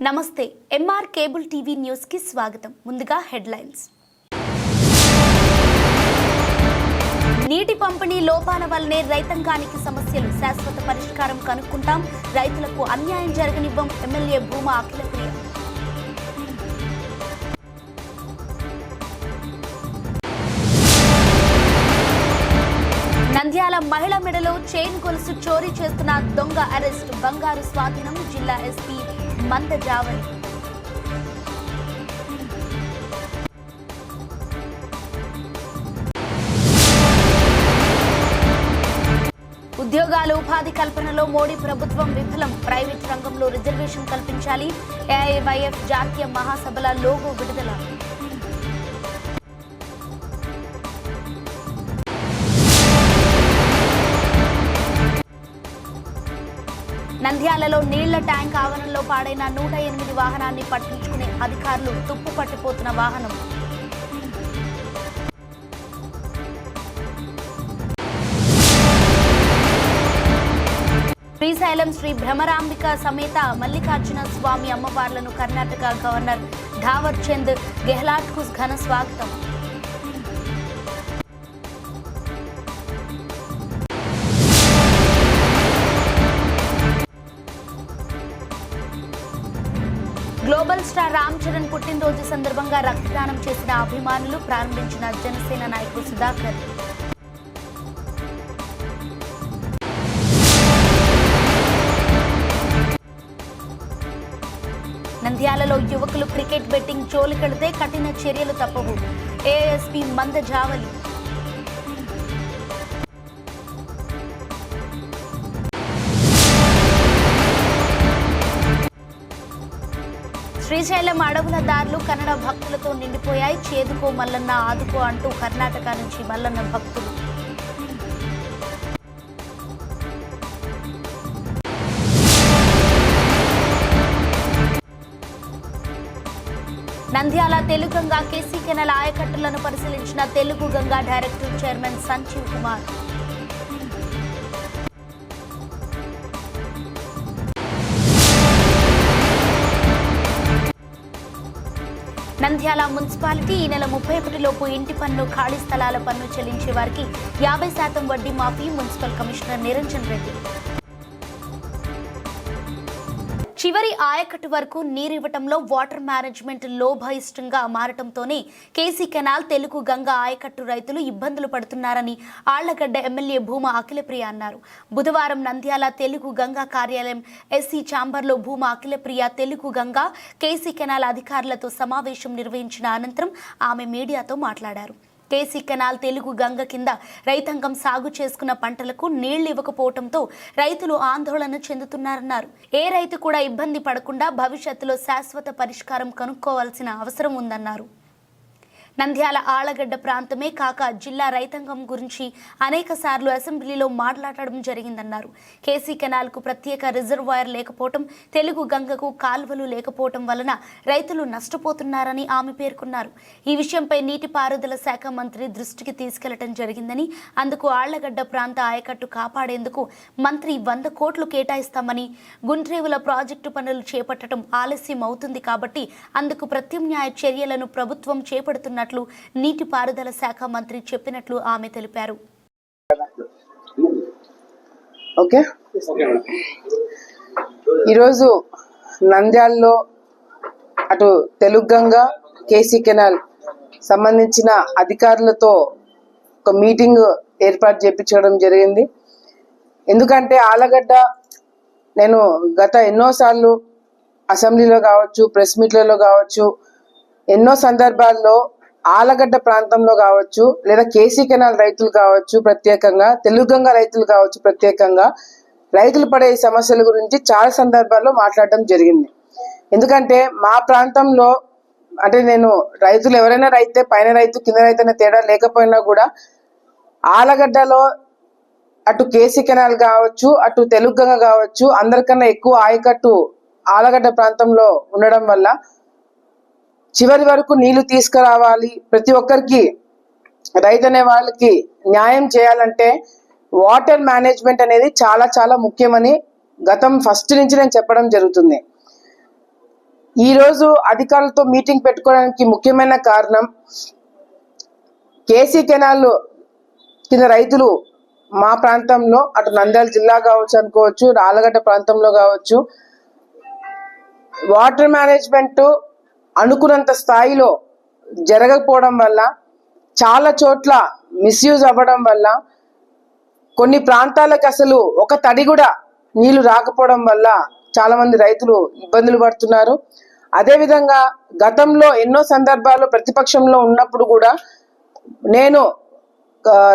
నమస్తే MR cable TV news కి స్వాగతం. ముందుగా హెడ్లైన్స్. నీటి పంపిణీ లోపాల వల్లనే రైతాంగానికి సమస్యలు, శాశ్వత పరిష్కారం కనుక్కుంటాం, రైతులకు అన్యాయం జరగనివ్వం ఎమ్మెల్యే భూమా అఖిలప్రియ. నంద్యాల మహిళ మెడలో చైన్ గొలుసు చోరీ చేస్తున్న దొంగ అరెస్ట్, బంగారు స్వాధీనం, జిల్లా ఎస్పీ మంద జావలి. ఉద్యోగాలు ఉపాధి కల్పనలో మోడీ ప్రభుత్వం విఫలం, ప్రైవేట్ రంగంలో రిజర్వేషన్ కల్పించాలి, ఏఐవైఎఫ్ జాతీయ మహాసభల లోగో విడుదల. నంద్యాలలో నీళ్ల ట్యాంక్ ఆవరణలో పాడైన 108 వాహనాన్ని పట్టించుకునే అధికారులు, తుప్పు పట్టిపోతున్న వాహనం. శ్రీశైలం శ్రీ భ్రమరాంబిక సమేత మల్లికార్జున స్వామి అమ్మవార్లను కర్ణాటక గవర్నర్ ధావర్ చంద్ గెహ్లాట్ కు ఘన స్వాగతం. గ్లోబల్ స్టార్ రామ్ చరణ్ పుట్టినరోజు సందర్భంగా రక్తదానం చేసిన అభిమానులు, ప్రారంభించిన జనసేన నాయకుడు సుధాకర్. నంద్యాలలో యువకులు క్రికెట్ బెట్టింగ్ జోలికెడితే కఠిన చర్యలు తప్పవు, ఏఎస్పీ మంద జావలి. శ్రీశైలం అడవుల దారులు కన్నడ భక్తులతో నిండిపోయాయి, చేదుకో మల్లన్న ఆదుకో అంటూ కర్ణాటక నుంచి మల్లన్న భక్తులు. నంద్యాల తెలుగంగా కేసీ కెనాల్ ఆయకట్టులను పరిశీలించిన Telugu Ganga director chairman Sanjeev Kumar. Nandyal municipality ఈ నెల 31 లోపు ఇంటి పన్ను, ఖాళీ స్థలాల పన్ను చెల్లించే వారికి 50% వడ్డీ మాఫీ, మున్సిపల్ కమిషనర్ నిరంజన్ రెడ్డి. చివరి ఆయకట్టు వరకు నీరివ్వటంలో వాటర్ మేనేజ్మెంట్ లోభయిష్టంగా మారటంతోనే కేసీ కెనాల్, తెలుగు గంగా ఆయకట్టు రైతులు ఇబ్బందులు పడుతున్నారని ఆళ్లగడ్డ ఎమ్మెల్యే భూమా అఖిలప్రియ అన్నారు. బుధవారం నంద్యాల తెలుగు గంగా కార్యాలయం ఎస్సీ ఛాంబర్లో భూమా అఖిలప్రియ తెలుగు గంగా, కేసీ కెనాల్ అధికారులతో సమావేశం నిర్వహించిన అనంతరం ఆమె మీడియాతో మాట్లాడారు. కేసీ కెనాల్, తెలుగు గంగ కింద రైతాంగం సాగు చేసుకున్న పంటలకు నీళ్లు ఇవ్వకపోవడంతో రైతులు ఆందోళన చెందుతున్నారన్నారు. ఏ రైతు కూడా ఇబ్బంది పడకుండా భవిష్యత్తులో శాశ్వత పరిష్కారం కనుక్కోవాల్సిన అవసరం ఉందన్నారు. నంద్యాల ఆళ్లగడ్డ ప్రాంతమే కాక జిల్లా రైతాంగం గురించి అనేక సార్లు అసెంబ్లీలో మాట్లాడడం జరిగిందన్నారు. కేసీ కెనాల్కు ప్రత్యేక రిజర్వాయర్ లేకపోవటం, తెలుగు గంగకు కాల్వలు లేకపోవటం వలన రైతులు నష్టపోతున్నారని ఆమె పేర్కొన్నారు. ఈ విషయంపై నీటిపారుదల శాఖ మంత్రి దృష్టికి తీసుకెళ్లడం జరిగిందని, అందుకు ఆళ్లగడ్డ ప్రాంత ఆయకట్టు కాపాడేందుకు మంత్రి 100 కోట్లు కేటాయిస్తామని, గుండ్రేవుల ప్రాజెక్టు పనులు చేపట్టడం ఆలస్యం అవుతుంది కాబట్టి అందుకు ప్రత్యామ్నాయ చర్యలను ప్రభుత్వం చేపడుతున్నట్లు నీటిపారుదల శాఖ మంత్రి చెప్పినట్లు ఆమె తెలిపారు. ఈరోజు నంద్యాలలో అటు తెలుగు గంగా, కేసీ కెనాల్ సంబంధించిన అధికారులతో ఒక మీటింగ్ ఏర్పాటు చేయించడం జరిగింది. ఎందుకంటే ఆళ్లగడ్డ నేను గత ఎన్నోసార్లు అసెంబ్లీలో కావచ్చు, ప్రెస్ మీట్లలో కావచ్చు, ఎన్నో సందర్భాల్లో ఆళ్లగడ్డ ప్రాంతంలో కావచ్చు, లేదా కేసీ కెనాల్ రైతులు కావచ్చు, ప్రత్యేకంగా తెలుగు గంగా రైతులు కావచ్చు, ప్రత్యేకంగా రైతులు పడే సమస్యల గురించి చాలా సందర్భాల్లో మాట్లాడడం జరిగింది. ఎందుకంటే మా ప్రాంతంలో అంటే నేను రైతులు ఎవరైనా రైతే, పైన రైతు కింద రైతు అనే తేడా లేకపోయినా కూడా ఆళ్లగడ్డలో అటు కేసీ కెనాల్ కావచ్చు, అటు తెలుగు గంగ కావచ్చు, అందరికన్నా ఎక్కువ ఆయకట్టు ఆళ్లగడ్డ ప్రాంతంలో ఉండడం వల్ల చివరి వరకు నీళ్లు తీసుకురావాలి, ప్రతి ఒక్కరికి రైతు అనే వాళ్ళకి న్యాయం చేయాలంటే వాటర్ మేనేజ్మెంట్ అనేది చాలా చాలా ముఖ్యమని గతం ఫస్ట్ నుంచి నేను చెప్పడం జరుగుతుంది. ఈ రోజు అధికారులతో మీటింగ్ పెట్టుకోవడానికి ముఖ్యమైన కారణం కేసీ కెనాల్ కింద రైతులు మా ప్రాంతంలో అటు నంద్యాల జిల్లా కావచ్చు అనుకోవచ్చు, ఆలగడ్డ ప్రాంతంలో కావచ్చు, వాటర్ మేనేజ్మెంట్ అనుకున్నంత స్థాయిలో జరగకపోవడం వల్ల, చాలా చోట్ల మిస్యూజ్ అవ్వడం వల్ల, కొన్ని ప్రాంతాలకు అసలు ఒక తడి కూడా నీళ్లు రాకపోవడం వల్ల చాలా మంది రైతులు ఇబ్బందులు పడుతున్నారు. అదేవిధంగా గతంలో ఎన్నో సందర్భాల్లో ప్రతిపక్షంలో ఉన్నప్పుడు కూడా నేను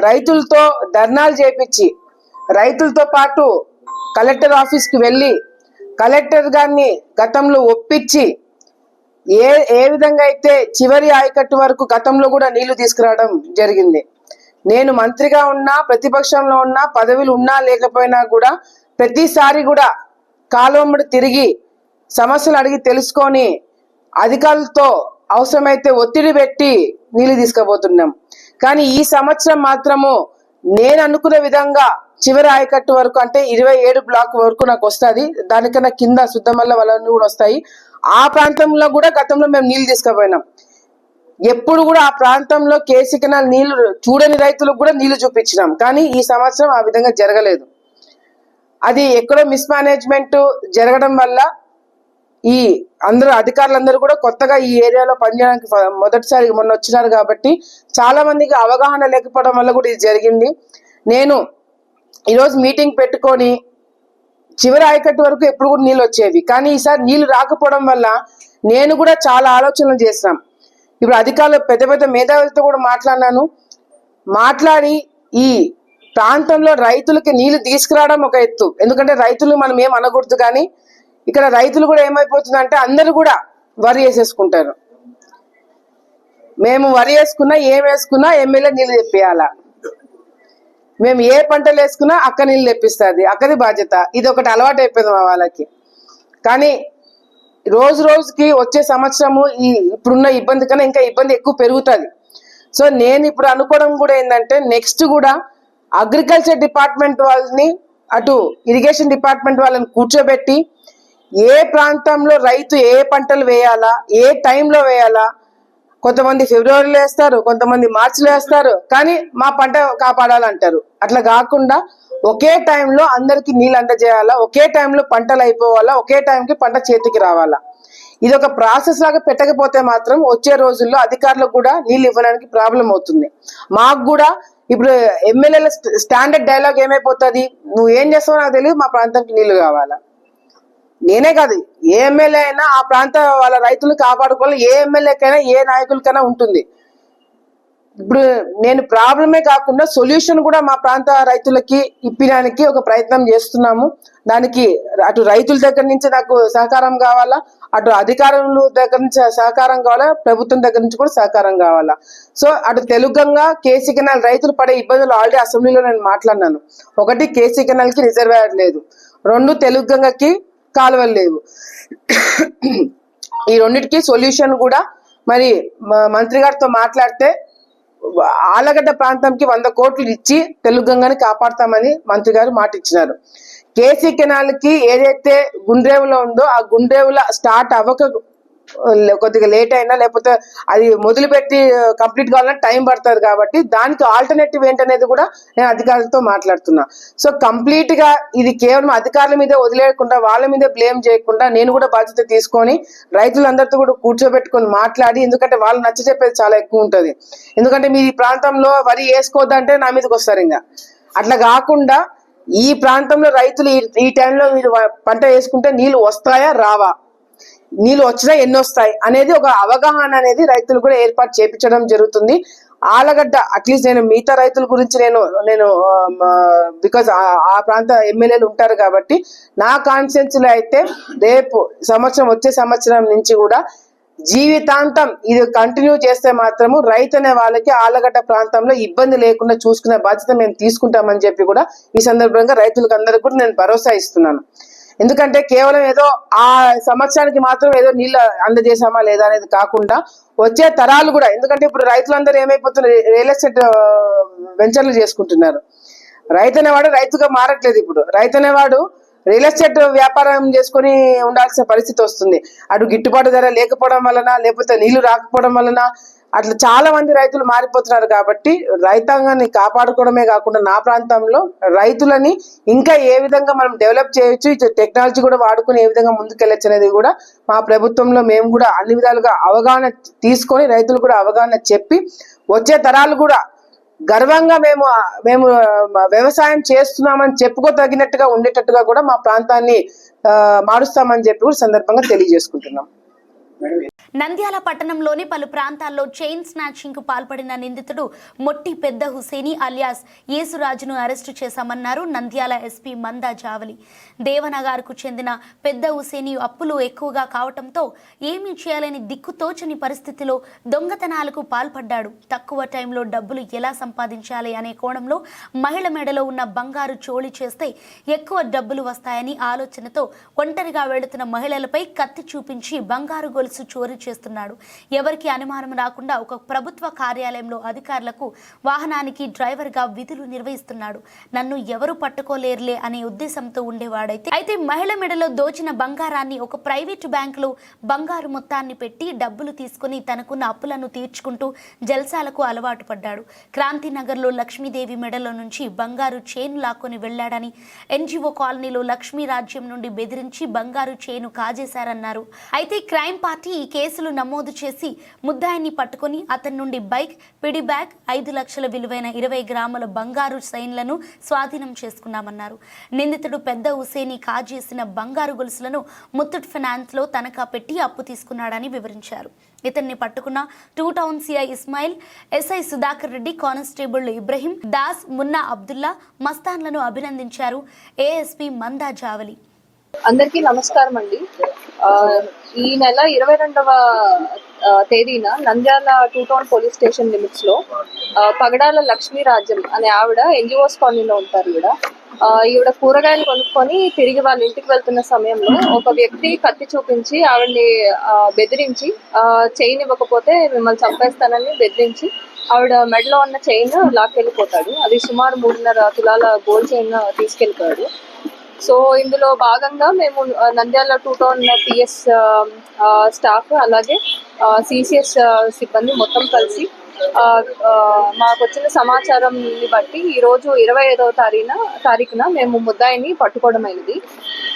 రైతులతో ధర్నాలు చేపించి, రైతులతో పాటు కలెక్టర్ ఆఫీస్కి వెళ్ళి కలెక్టర్ గారిని గతంలో ఒప్పించి ఏ విధంగా అయితే చివరి ఆయకట్టు వరకు గతంలో కూడా నీళ్లు తీసుకురావడం జరిగింది. నేను మంత్రిగా ఉన్నా, ప్రతిపక్షంలో ఉన్నా, పదవులు ఉన్నా లేకపోయినా కూడా ప్రతిసారి కూడా కాలువమ్మడి తిరిగి సమస్యలు అడిగి తెలుసుకొని అధికారులతో అవసరమైతే ఒత్తిడి పెట్టి నీళ్లు తీసుకుపోతున్నాం. కానీ ఈ సంవత్సరం మాత్రము నేను అనుకున్న విధంగా చివరి ఆయకట్టు వరకు, అంటే 27 బ్లాక్ వరకు నాకు వస్తుంది. దానికన్నా కింద శుద్ధమల్ల వాళ్ళని కూడా వస్తాయి. ఆ ప్రాంతంలో కూడా గతంలో మేము నీళ్లు తీసుకుపోయినాం. ఎప్పుడు కూడా ఆ ప్రాంతంలో కేసీ కెనాల్ నీళ్లు చూడని రైతులకు కూడా నీళ్లు చూపించినాం. కానీ ఈ సంవత్సరం ఆ విధంగా జరగలేదు. అది ఎక్కడో మిస్ మేనేజ్మెంట్ జరగడం వల్ల ఈ అధికారులందరూ కూడా కొత్తగా ఈ ఏరియాలో పనిచేయడానికి మొదటిసారి మొన్న వచ్చినారు కాబట్టి చాలా మందికి అవగాహన లేకపోవడం వల్ల కూడా ఇది జరిగింది. నేను ఈరోజు మీటింగ్ పెట్టుకొని చివరి ఆయకట్టు వరకు ఎప్పుడు కూడా నీళ్ళు వచ్చేవి, కానీ ఈసారి నీళ్లు రాకపోవడం వల్ల నేను కూడా చాలా ఆలోచనలు చేసినాం. ఇప్పుడు అధికారులు పెద్ద పెద్ద మేధావులతో కూడా మాట్లాడి ఈ ప్రాంతంలో రైతులకి నీళ్లు తీసుకురావడం ఒక ఎత్తు. ఎందుకంటే రైతులు మనం ఏం అనకూడదు, కానీ ఇక్కడ రైతులు కూడా ఏమైపోతుందంటే అందరూ కూడా వరి వేసేసుకుంటారు. మేము వరి వేసుకున్నా ఏం వేసుకున్నా ఎమ్మెల్యే నీళ్ళు తెప్పియాలా, మేము ఏ పంటలు వేసుకున్నా అక్క నీళ్ళు తెప్పిస్తుంది, అక్కది బాధ్యత. ఇది ఒకటి అలవాటు అయిపోయింది మా వాళ్ళకి. కానీ రోజు రోజుకి వచ్చే సంవత్సరము ఈ ఇప్పుడున్న ఇబ్బంది కన్నా ఇంకా ఇబ్బంది ఎక్కువ పెరుగుతుంది. సో నేను ఇప్పుడు అనుకోవడం కూడా ఏంటంటే నెక్స్ట్ కూడా అగ్రికల్చర్ డిపార్ట్మెంట్ వాళ్ళని, అటు ఇరిగేషన్ డిపార్ట్మెంట్ వాళ్ళని కూర్చోబెట్టి ఏ ప్రాంతంలో రైతు ఏ పంటలు వేయాలా, ఏ టైంలో వేయాలా, కొంతమంది ఫిబ్రవరిలో వేస్తారు, కొంతమంది మార్చిలో వేస్తారు, కానీ మా పంట కాపాడాలంటారు. అట్లా కాకుండా ఒకే టైంలో అందరికి నీళ్ళు అందజేయాలా, ఒకే టైంలో పంటలు అయిపోవాలా, ఒకే టైంకి పంట చేతికి రావాలా. ఇది ఒక ప్రాసెస్ లాగా పెట్టకపోతే మాత్రం వచ్చే రోజుల్లో అధికారులకు కూడా నీళ్ళు ఇవ్వడానికి ప్రాబ్లం అవుతుంది. మాకు కూడా ఇప్పుడు ఎమ్మెల్యేల స్టాండర్డ్ డైలాగ్ ఏమైపోతుంది, నువ్వు ఏం చేస్తావో నాకు తెలియదు, మా ప్రాంతానికి నీళ్లు కావాలా. నేనే కాదు, ఏ ఎమ్మెల్యే అయినా ఆ ప్రాంత వాళ్ళ రైతులు కాపాడుకోవాలి, ఏ ఎమ్మెల్యేకైనా ఏ నాయకులకైనా ఉంటుంది. ఇప్పుడు నేను ప్రాబ్లమే కాకుండా సొల్యూషన్ కూడా మా ప్రాంత రైతులకి ఇప్పడానికి ఒక ప్రయత్నం చేస్తున్నాము. దానికి అటు రైతుల దగ్గర నుంచి నాకు సహకారం కావాలా, అటు అధికారుల దగ్గర నుంచి సహకారం కావాలా, ప్రభుత్వం దగ్గర నుంచి కూడా సహకారం కావాలా. సో అటు తెలుగంగా కేసీ కెనాల్ రైతులు పడే ఇబ్బందులు ఆల్రెడీ అసెంబ్లీలో నేను మాట్లాడినాను. ఒకటి, కేసీ కెనాల్ కి రిజర్వాయర్ లేదు. 2, తెలుగంగకి కాలువలు లేవు. ఈ రెండింటికి సొల్యూషన్ కూడా మరి మంత్రి గారితో మాట్లాడితే ఆలగడ్డ ప్రాంతంకి 100 కోట్లు ఇచ్చి తెలుగంగాని కాపాడతామని మంత్రి గారు మాట ఇచ్చినారు. కేసీ కెనాల్ కి ఏదైతే గుండ్రేవులో ఉందో ఆ గుండ్రేవుల స్టార్ట్ అవ్వక కొద్దిగా లేట్ అయినా, లేకపోతే అది మొదలుపెట్టి కంప్లీట్ కావాలని టైం పడుతుంది. కాబట్టి దానికి ఆల్టర్నేటివ్ ఏంటనేది కూడా నేను అధికారులతో మాట్లాడుతున్నా. సో కంప్లీట్ గా ఇది కేవలం అధికారుల మీదే వదిలేయకుండా, వాళ్ళ మీదే బ్లేమ్ చేయకుండా నేను కూడా బాధ్యత తీసుకొని రైతులందరితో కూడా కూర్చోబెట్టుకొని మాట్లాడి, ఎందుకంటే వాళ్ళు నచ్చ చెప్పేది చాలా ఎక్కువ ఉంటుంది. ఎందుకంటే మీ ప్రాంతంలో వరి వేసుకోవద్దంటే నా మీదకి వస్తారు. ఇంకా అట్లా కాకుండా ఈ ప్రాంతంలో రైతులు ఈ టైంలో మీరు పంట వేసుకుంటే నీళ్లు వస్తాయా రావా, నీళ్ళు వచ్చినా ఎన్ని వస్తాయి అనేది ఒక అవగాహన అనేది రైతులు కూడా ఏర్పాటు చేపించడం జరుగుతుంది. ఆలగడ్డ అట్లీస్ట్ నేను మిగతా రైతుల గురించి నేను బికాజ్ ఆ ప్రాంత ఎమ్మెల్యేలు ఉంటారు కాబట్టి నా కాన్స్టిట్యున్సీ లో అయితే రేపు వచ్చే సంవత్సరం నుంచి కూడా జీవితాంతం ఇది కంటిన్యూ చేస్తే మాత్రము రైతు అనే వాళ్ళకి ఆలగడ్డ ప్రాంతంలో ఇబ్బంది లేకుండా చూసుకునే బాధ్యత మేము తీసుకుంటామని చెప్పి కూడా ఈ సందర్భంగా రైతులకు అందరికీ కూడా నేను భరోసా ఇస్తున్నాను. ఎందుకంటే కేవలం ఏదో ఆ సంవత్సరానికి మాత్రం ఏదో నీళ్ళు అందజేసామా లేదా అనేది కాకుండా వచ్చే తరాలు కూడా, ఎందుకంటే ఇప్పుడు రైతులందరూ ఏమైపోతున్నారు, రియల్ ఎస్టేట్ వెంచర్లు చేసుకుంటున్నారు. రైతు అనేవాడు రైతుగా మారట్లేదు. ఇప్పుడు రైతు అనేవాడు రియల్ ఎస్టేట్ వ్యాపారం చేసుకొని ఉండాల్సిన పరిస్థితి వస్తుంది. అటు గిట్టుబాటు ధర లేకపోవడం వలన, లేకపోతే నీళ్లు రాకపోవడం వలన అట్లా చాలా మంది రైతులు మారిపోతున్నారు. కాబట్టి రైతాంగాన్ని కాపాడుకోవడమే కాకుండా నా ప్రాంతంలో రైతులని ఇంకా ఏ విధంగా మనం డెవలప్ చేయొచ్చు, టెక్నాలజీ కూడా వాడుకుని ఏ విధంగా ముందుకెళ్ళచ్చు అనేది కూడా మా ప్రభుత్వంలో మేము కూడా అన్ని విధాలుగా అవగాహన తీసుకొని రైతులు కూడా అవగాహన చెప్పి వచ్చే తరాలు కూడా గర్వంగా మేము వ్యవసాయం చేస్తున్నామని చెప్పుకోదగినట్టుగా ఉండేటట్టుగా కూడా మా ప్రాంతాన్ని మారుస్తామని చెప్పి కూడా సందర్భంగా తెలియజేసుకుంటున్నాం. నంద్యాల పట్టణంలోని పలు ప్రాంతాల్లో చైన్ స్నాచింగ్ కు పాల్పడిన నిందితుడు మొట్టి పెద్ద హుసేని అలియాస్ యేసురాజును అరెస్టు చేశామన్నారు నంద్యాల ఎస్పీ మందా జావలి. దేవనగర్కు చెందిన పెద్ద హుసేని అప్పులు ఎక్కువగా కావటంతో ఏమీ చేయలేని దిక్కుతోచని పరిస్థితిలో దొంగతనాలకు పాల్పడ్డాడు. తక్కువ టైంలో డబ్బులు ఎలా సంపాదించాలి అనే కోణంలో మహిళ మెడలో ఉన్న బంగారు చోళీ చేస్తే ఎక్కువ డబ్బులు వస్తాయని ఆలోచనతో ఒంటరిగా వెళుతున్న మహిళలపై కత్తి చూపించి బంగారు గొలుసు చోరీ చేస్తున్నాడు. ఎవరికి అనుమానం రాకుండా ఒక ప్రభుత్వ కార్యాలయంలో అధికారులకు వాహనానికి డ్రైవర్ గా విధులు నిర్వహిస్తున్నాడు. నన్ను ఎవరు పట్టుకోలేరులే అనే ఉద్దేశంతో ఉండేవాడైతే మహిళ మెడలో దోచిన బంగారాన్ని ఒక ప్రైవేటు బ్యాంకులో బంగారు మొత్తాన్ని పెట్టి డబ్బులు తీసుకుని తనకున్న అప్పులను తీర్చుకుంటూ జల్సాలకు అలవాటు పడ్డాడు. క్రాంతినగర్లో లక్ష్మీదేవి మెడలో నుంచి బంగారు చైన్ లాక్కొని వెళ్లాడని, ఎన్జిఓ కాలనీలో లక్ష్మీ రాజ్యం నుండి బెదిరించి బంగారు చైను కాజేశారన్నారు. అయితే క్రైమ్ పార్టీ ఈ కేసులు నమోదు చేసి ముద్దాయిని పట్టుకుని అతని నుండి బైక్, పిడి బ్యాగ్, 5 లక్షల విలువైన 20 గ్రాముల బంగారు చైన్లను స్వాధీనం చేసుకున్నామన్నారు. నిందితుడు పెద్ద హుసేని కాజేసిన బంగారు గొలుసులను ముత్తూట్ ఫైనాన్స్ లో తనఖా పెట్టి అప్పు తీసుకున్నాడని వివరించారు. ఇతన్ని పట్టుకున్న 2 town CI Ismail, SI Sudhakar Reddy, constable Ibrahim Das, Munna Abdullah, మస్తాన్లను అభినందించారు ఏఎస్పీ మందా జావలి. అందరికీ నమస్కారం అండి. ఈ నెల 22వ తేదీన Nandyal 2 town police station limits లో పగడాల లక్ష్మీ రాజ్యం అనే ఆవిడ ఎన్జిఓస్ కాలనీలో ఉంటారు. ఈవిడ కూరగాయలు కొనుక్కొని తిరిగి వాళ్ళ ఇంటికి వెళ్తున్న సమయంలో ఒక వ్యక్తి కత్తి చూపించి ఆవిడని బెదిరించి చైన్ ఇవ్వకపోతే మిమ్మల్ని చంపేస్తానని బెదిరించి ఆవిడ మెడలో ఉన్న చైన్ లాక్కెళ్ళిపోతాడు. అది సుమారు 3.5 తులాల గోల్డ్ చైన్ తీసుకెళ్ళిపోయాడు. సో ఇందులో భాగంగా మేము నంద్యాల 2 టౌన్ పిఎస్ స్టాఫ్ అలాగే సిసిఎస్ సిబ్బంది మొత్తం కలిసి మాకు వచ్చిన సమాచారంని బట్టి ఈరోజు 25వ తారీఖున మేము ముద్దాయిని పట్టుకోవడం అయింది.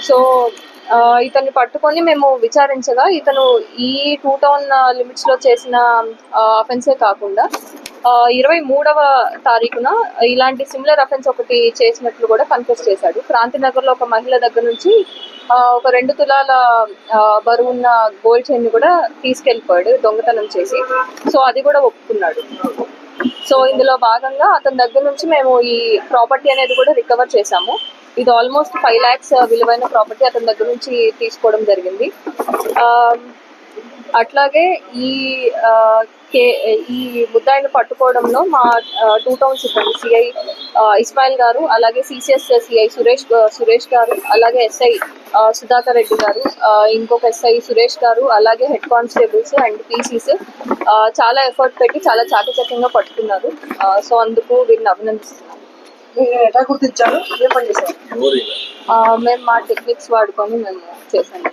సో ఇతన్ని పట్టుకొని మేము విచారించగా ఇతను ఈ 2 టౌన్ లిమిట్స్ లో చేసిన అఫెన్సే కాకుండా 23వ తారీఖున ఇలాంటి సిమిలర్ అఫెన్స్ ఒకటి చేసినట్లు కూడా కన్ఫెస్ చేశాడు. క్రాంతినగర్ లో ఒక మహిళ దగ్గర నుంచి ఒక 2 తులాల బరువున్న గోల్డ్ చైన్ కూడా తీసుకెళ్లిపోయాడు దొంగతనం చేసి. సో అది కూడా ఒప్పుకున్నాడు. సో ఇందులో భాగంగా అతని దగ్గర నుంచి మేము ఈ ప్రాపర్టీ అనేది కూడా రికవర్ చేశాము. ఇది ఆల్మోస్ట్ 5 lakhs విలువైన ప్రాపర్టీ అతని దగ్గర నుంచి తీసుకోవడం జరిగింది. అట్లాగే ఈ ముద్దాయిని పట్టుకోవడంలో మా 2 టౌన్ సిబ్బంది సిఐ ఇస్మాయిల్ గారు, అలాగే సిసిఎస్ సిఐ సురేష్ గారు, అలాగే ఎస్ఐ సుధాకర్ రెడ్డి గారు, ఇంకొక ఎస్ఐ సురేష్ గారు, అలాగే హెడ్ కానిస్టేబుల్స్ అండ్ పీసీస్ చాలా ఎఫర్ట్ పెట్టి చాలా చాకచక్యంగా పట్టుకున్నారు. సో అందుకు వీరిని అభినందిస్తున్నాను. మేము మా టెక్నిక్స్ వాడుకొని మేము చేశాను.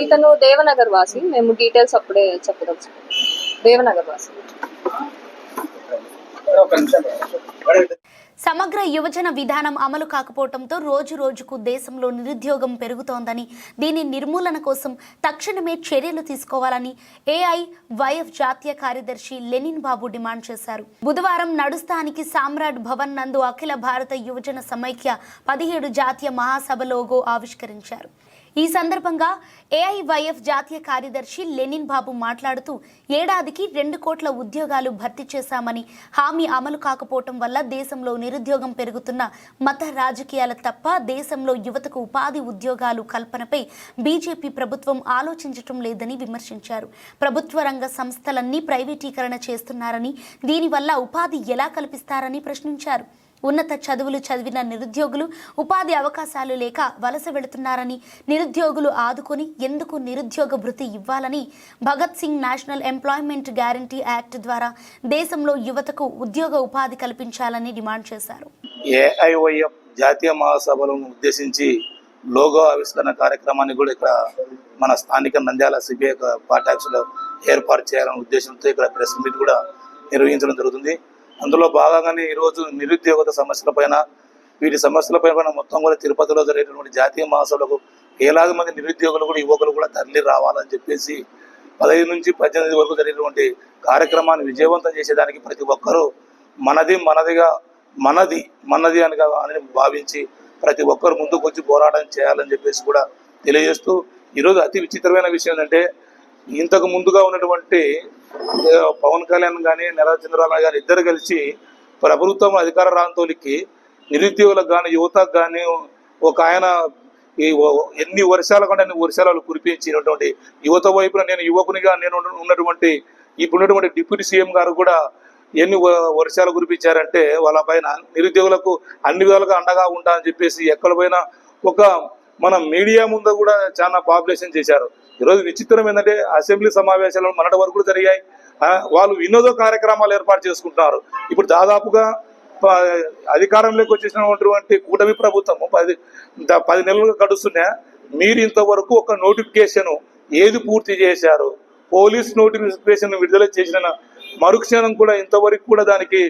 ఇతను దేవనగర్ వాసి. మేము డీటెయిల్స్ అప్పుడే చెప్పదలుచు. దేవనగర్ వాసి. సమగ్ర యువజన విధానం అమలు కాకపోవడంతో రోజు రోజుకు దేశంలో నిరుద్యోగం పెరుగుతోందని, దీని నిర్మూలన కోసం తక్షణమే చర్యలు తీసుకోవాలని ఏఐవైఎఫ్ జాతీయ కార్యదర్శి లెనిన్ బాబు డిమాండ్ చేశారు. బుధవారం నడుస్తానికి సామ్రాట్ భవన్ నందు అఖిల భారత యువజన సమైక్య 17 జాతీయ మహాసభ లోగో ఆవిష్కరించారు. ఈ సందర్భంగా ఏఐవైఎఫ్ జాతీయ కార్యదర్శి లెనిన్ బాబు మాట్లాడుతూ ఏడాదికి 2 కోట్ల ఉద్యోగాలు భర్తీ చేశామని, హామీ అమలు కాకపోవటం వల్ల దేశంలో నిరుద్యోగం పెరుగుతున్న మత రాజకీయాల తప్ప దేశంలో యువతకు ఉపాధి ఉద్యోగాలు కల్పనపై బీజేపీ ప్రభుత్వం ఆలోచించటం లేదని విమర్శించారు. ప్రభుత్వ రంగ సంస్థలన్నీ ప్రైవేటీకరణ చేస్తున్నారని, దీనివల్ల ఉపాధి ఎలా కల్పిస్తారని ప్రశ్నించారు. ఉన్నత చదువులు చదివిన నిరుద్యోగులు ఉపాధి అవకాశాలు లేక వలస వెళుతున్నారని, నిరుద్యోగులు ఆదుకొని ఎందుకు నిరుద్యోగ భృతి ఇవ్వాలని Bhagat Singh national employment guarantee act ద్వారా దేశంలో యువతకు ఉద్యోగ ఉపాధి కల్పించాలని డిమాండ్ చేశారు. ఏఐవైఎఫ్ జాతీయ మహాసభలను ఉద్దేశించి లోగో ఆవిష్కరణ కార్యక్రమాన్ని కూడా ఇక్కడ మన స్థానిక నంద్యాల సిబిఐ పార్టాక్స్లో ఏర్పాటు చేయాలనే ఉద్దేశంతో ఇక్కడ ప్రెస్ మీట్ కూడా నిర్వహించడం జరుగుతుంది. అందులో భాగంగానే ఈరోజు నిరుద్యోగత సమస్యలపైన వీటి సమస్యలపైన మొత్తం కూడా తిరుపతిలో జరిగేటువంటి జాతీయ మహాసభలకు వేలాది మంది నిరుద్యోగులు కూడా యువకులు కూడా తరలి రావాలని చెప్పేసి 15 నుంచి 18 వరకు జరిగేటువంటి కార్యక్రమాన్ని విజయవంతం చేసేదానికి ప్రతి ఒక్కరూ మనది అని భావించి ప్రతి ఒక్కరు ముందుకు వచ్చి పోరాటం చేయాలని చెప్పేసి కూడా తెలియజేస్తూ, ఈరోజు అతి విచిత్రమైన విషయం ఏంటంటే ఇంతకు ముందుగా ఉన్నటువంటి పవన్ కళ్యాణ్ కానీ నెల చంద్రబాబు గారు ఇద్దరు కలిసి ప్రభుత్వం అధికార రాంతోలికి నిరుద్యోగులకు కానీ యువతకు కానీ ఒక ఆయన ఎన్ని వర్షాల కంటే అన్ని వర్షాలు కురిపించినటువంటి యువత వైపున నేను యువకునిగా నేను ఉన్నటువంటి ఇప్పుడున్నటువంటి డిప్యూటీ సీఎం గారు కూడా ఎన్ని వర్షాలు కురిపించారంటే వాళ్ళ పైన నిరుద్యోగులకు అన్ని విధాలుగా అండగా ఉంటా అని చెప్పేసి ఎక్కడ పైన ఒక మన మీడియా ముందు కూడా చాలా పాపులేషన్ చేశారు. ఈరోజు విచిత్రం ఏంటంటే అసెంబ్లీ సమావేశాలు మొన్నటి వరకు కూడా జరిగాయి. వాళ్ళు వినోద కార్యక్రమాలు ఏర్పాటు చేసుకుంటున్నారు. ఇప్పుడు దాదాపుగా అధికారంలోకి వచ్చేసినటువంటి కూటమి ప్రభుత్వం 10 నెలలుగా గడుస్తున్నా మీరు ఇంతవరకు ఒక నోటిఫికేషన్ ఏది పూర్తి చేశారు? పోలీస్ నోటిఫికేషన్ విడుదల చేసిన మరుక్షణం కూడా ఇంతవరకు కూడా దానికి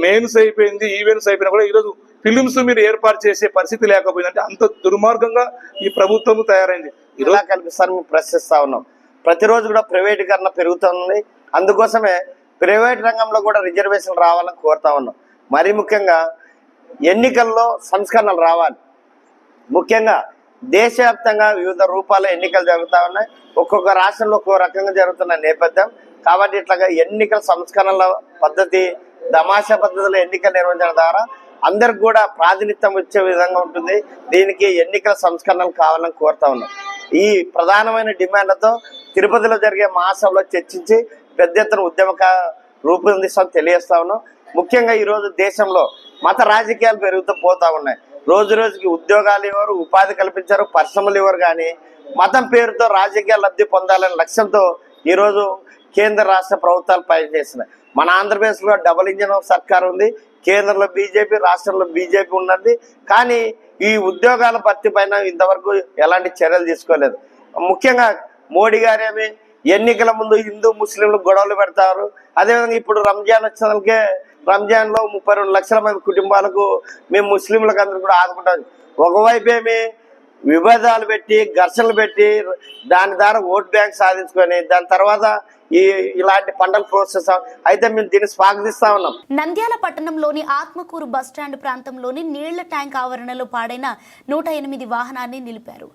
మెయిన్స్ అయిపోయింది, ఈవెంట్స్ అయిపోయినా కూడా ఈరోజు ఫిలిమ్స్ మీరు ఏర్పాటు చేసే పరిస్థితి లేకపోయిందంటే అంత దుర్మార్గంగా ఈ ప్రభుత్వం తయారైంది. ఇలా కల్పిస్తారు మేము ప్రశ్నిస్తా ఉన్నాం. ప్రతిరోజు కూడా ప్రైవేటీకరణ పెరుగుతుంది. అందుకోసమే ప్రైవేట్ రంగంలో కూడా రిజర్వేషన్ రావాలని కోరుతా ఉన్నాం. మరీ ముఖ్యంగా ఎన్నికల్లో సంస్కరణలు రావాలి. ముఖ్యంగా దేశవ్యాప్తంగా వివిధ రూపాల ఎన్నికలు జరుగుతూ ఉన్నాయి. ఒక్కొక్క రాష్ట్రంలో ఒక్కొక్క రకంగా జరుగుతున్న నేపథ్యం కాబట్టి ఇట్లాగా ఎన్నికల సంస్కరణల పద్ధతి, తమాషా పద్ధతిలో ఎన్నికలు నిర్వహించడం ద్వారా అందరికి కూడా ప్రాతినిధ్యం వచ్చే విధంగా ఉంటుంది. దీనికి ఎన్నికల సంస్కరణలు కావాలని కోరుతా ఉన్నాం. ఈ ప్రధానమైన డిమాండ్లతో తిరుపతిలో జరిగే మహాసభలో చర్చించి పెద్ద ఎత్తున ఉద్యమక రూపొందిస్తామని తెలియజేస్తా ఉన్నాం. ముఖ్యంగా ఈరోజు దేశంలో మత రాజకీయాలు పెరుగుతూ పోతా ఉన్నాయి. రోజు రోజుకి ఉద్యోగాలు ఇవ్వరు, ఉపాధి కల్పించారు, పరిశ్రమలు ఇవ్వరు. కానీ మతం పేరుతో రాజకీయ లబ్ధి పొందాలనే లక్ష్యంతో ఈరోజు కేంద్ర రాష్ట్ర ప్రభుత్వాలు పనిచేస్తున్నాయి. మన ఆంధ్రప్రదేశ్లో డబుల్ ఇంజిన్ సర్కార్ ఉంది. కేంద్రంలో బీజేపీ, రాష్ట్రంలో బీజేపీ ఉన్నది. కానీ ఈ ఉద్యోగాల భర్తీ పైన ఇంతవరకు ఎలాంటి చర్యలు తీసుకోలేదు. ముఖ్యంగా మోడీ గారేమి ఎన్నికల ముందు హిందూ ముస్లింలు గొడవలు పెడతారు. అదేవిధంగా ఇప్పుడు రంజాన్ వచ్చినందుకే రంజాన్లో 32 లక్షల మంది కుటుంబాలకు మేము ముస్లింలకు అందరూ కూడా ఆదుకుంటాం. ఒకవైపు ఏమి విభేదాలు పెట్టి ఘర్షణలు పెట్టి దాని ద్వారా ఓట్ బ్యాంక్ సాధించుకొని దాని తర్వాత ఇలాంటి పంటలు ప్రోత్సహిస్తాం. అయితే మేము దీన్ని స్వాగతిస్తా ఉన్నాం. నంద్యాల పట్టణంలోని ఆత్మకూరు బస్టాండ్ ప్రాంతంలోని నీళ్ల ట్యాంక్ ఆవరణలో పాడైన 108 వాహనాన్ని నిలిపారు.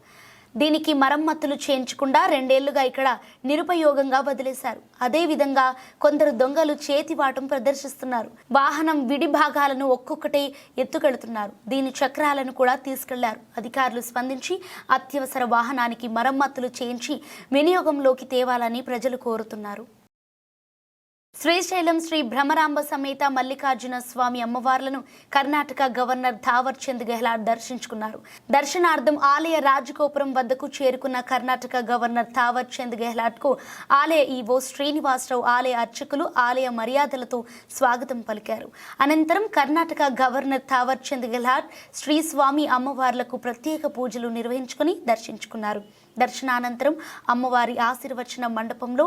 దీనికి మరమ్మతులు చేయించకుండా 2 ఏళ్లుగా ఇక్కడ నిరుపయోగంగా వదిలేశారు. అదేవిధంగా కొందరు దొంగలు చేతివాటం ప్రదర్శిస్తున్నారు. వాహనం విడి భాగాలను ఒక్కొక్కటే ఎత్తుకెళ్తున్నారు. దీని చక్రాలను కూడా తీసుకెళ్లారు. అధికారులు స్పందించి అత్యవసర వాహనానికి మరమ్మతులు చేయించి వినియోగంలోకి తేవాలని ప్రజలు కోరుతున్నారు. శ్రీశైలం శ్రీ భ్రమరాంబ సమేత మల్లికార్జున స్వామి అమ్మవార్లను కర్ణాటక గవర్నర్ థావర్ చంద్ గెహ్లాట్ దర్శించుకున్నారు. దర్శనార్థం ఆలయ రాజగోపురం వద్దకు చేరుకున్న కర్ణాటక గవర్నర్ థావర్ చంద్ గెహ్లాట్ కు ఆలయ ఈవో శ్రీనివాసరావు, ఆలయ అర్చకులు ఆలయ మర్యాదలతో స్వాగతం పలికారు. అనంతరం కర్ణాటక గవర్నర్ థావర్ చంద్ గెహ్లాట్ శ్రీ స్వామి అమ్మవార్లకు ప్రత్యేక పూజలు నిర్వహించుకుని దర్శించుకున్నారు. దర్శనానంతరం అమ్మవారి ఆశీర్వచన మండపంలో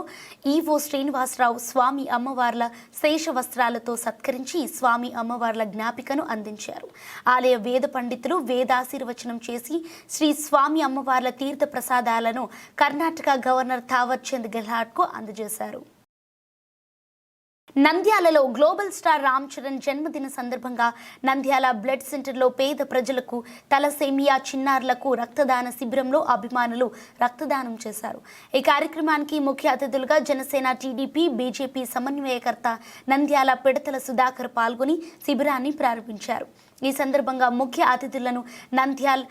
ఈవో శ్రీనివాసరావు స్వామి అమ్మవార్ల శేష వస్త్రాలతో సత్కరించి స్వామి అమ్మవార్ల జ్ఞాపికను అందించారు. ఆలయ వేద పండితులు వేదాశీర్వచనం చేసి శ్రీ స్వామి అమ్మవార్ల తీర్థ ప్రసాదాలను కర్ణాటక గవర్నర్ థావర్ చంద్ గెహ్లాట్కు అందజేశారు. నంద్యాలలో గ్లోబల్ స్టార్ రామ్ చరణ్ జన్మదిన సందర్భంగా నంద్యాల బ్లడ్ సెంటర్లో పేద ప్రజలకు తలసేమియా చిన్నారులకు రక్తదాన శిబిరంలో అభిమానులు రక్తదానం చేశారు. ఈ కార్యక్రమానికి ముఖ్య అతిథులుగా జనసేన, టీడీపీ, బీజేపీ సమన్వయకర్త నంద్యాల పిడతల సుధాకర్ పాల్గొని శిబిరాన్ని ప్రారంభించారు. ఈ సందర్భంగా ముఖ్య అతిథులను నంద్యాల్